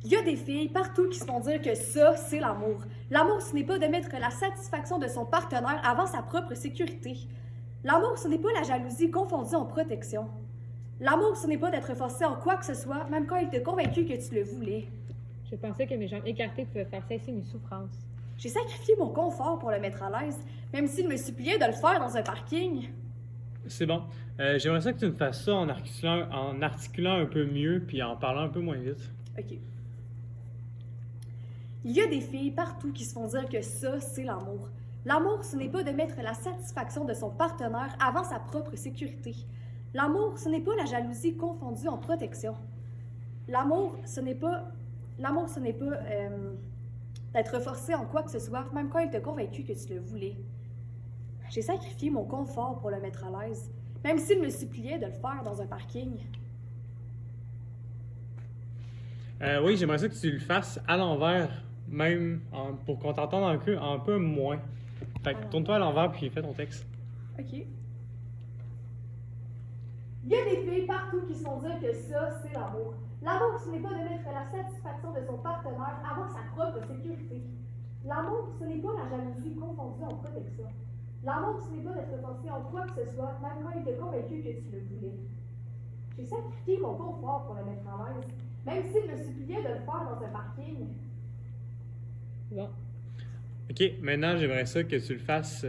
Il y a des filles partout qui se font dire que ça, c'est l'amour. L'amour, ce n'est pas de mettre la satisfaction de son partenaire avant sa propre sécurité. L'amour, ce n'est pas la jalousie confondue en protection. L'amour, ce n'est pas d'être forcé en quoi que ce soit, même quand il t'a convaincu que tu le voulais. Je pensais que mes jambes écartées pouvaient faire cesser mes souffrances. J'ai sacrifié mon confort pour le mettre à l'aise, même s'il me suppliait de le faire dans un parking. C'est bon. J'aimerais ça que tu me fasses ça en articulant un peu mieux puis en parlant un peu moins vite. OK. Il y a des filles partout qui se font dire que ça, c'est l'amour. L'amour, ce n'est pas de mettre la satisfaction de son partenaire avant sa propre sécurité. L'amour, ce n'est pas la jalousie confondue en protection. L'amour, ce n'est pas d'être forcé en quoi que ce soit, même quand il t'a convaincu que tu le voulais. J'ai sacrifié mon confort pour le mettre à l'aise, même s'il me suppliait de le faire dans un parking. Oui, j'aimerais ça que tu le fasses à l'envers, pour qu'on t'entende un peu moins. Fait que tourne-toi à l'envers puis fais ton texte. OK. Il y a des filles partout qui se font dire que ça, c'est l'amour. L'amour, ce n'est pas de mettre la satisfaction de son partenaire avant sa propre sécurité. L'amour, ce n'est pas la jalousie confondue en protection. L'amour, ce n'est pas d'être forcé en quoi que ce soit, même quand il t'a convaincu que tu le voulais. J'ai sacrifié mon confort pour le mettre à l'aise, même s'il me suppliait de le faire dans un parking. Bon. OK, maintenant j'aimerais ça que tu le fasses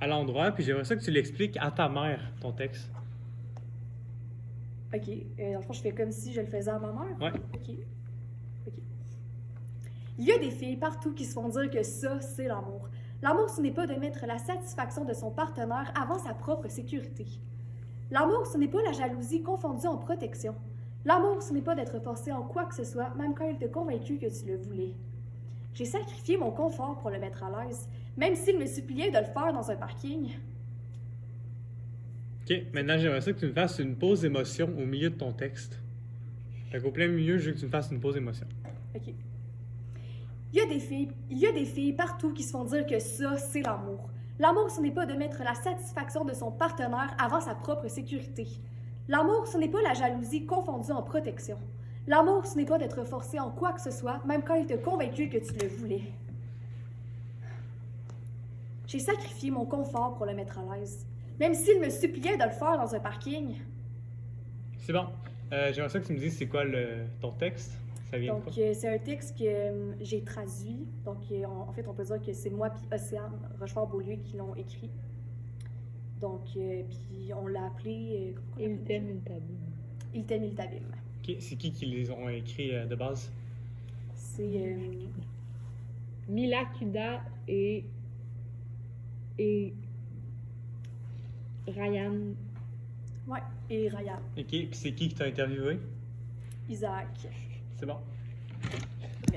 à l'endroit puis j'aimerais ça que tu l'expliques à ta mère, ton texte. OK. Dans le fond, je fais comme si je le faisais à ma mère? Ouais. OK. OK. Il y a des filles partout qui se font dire que ça, c'est l'amour. L'amour, ce n'est pas de mettre la satisfaction de son partenaire avant sa propre sécurité. L'amour, ce n'est pas la jalousie confondue en protection. L'amour, ce n'est pas d'être forcé en quoi que ce soit, même quand il t'a convaincu que tu le voulais. J'ai sacrifié mon confort pour le mettre à l'aise, même s'il me suppliait de le faire dans un parking. OK, maintenant j'aimerais ça que tu me fasses une pause émotion au milieu de ton texte. Fait qu'au plein milieu, je veux que tu me fasses une pause émotion. OK. Il y a des filles partout qui se font dire que ça, c'est l'amour. L'amour, ce n'est pas de mettre la satisfaction de son partenaire avant sa propre sécurité. L'amour, ce n'est pas la jalousie confondue en protection. L'amour, ce n'est pas d'être forcé en quoi que ce soit, même quand il t'a convaincu que tu le voulais. J'ai sacrifié mon confort pour le mettre à l'aise, même s'il me suppliait de le faire dans un parking. C'est bon. J'aimerais ça que tu me dises c'est quoi ton texte. Ça vient de Donc, quoi? c'est un texte que j'ai traduit. Donc, en fait, on peut dire que c'est moi puis Océane Rochefort-Beaulieu qui l'ont écrit. Donc, puis on l'a appelé... Il t'aime une table. Il t'aime, il t'abîme. OK, c'est qui les ont écrits de base? C'est... Mila Kuda et Ryan. ouais, et Ryan. OK, puis c'est qui t'a interviewé? Isaac. C'est bon.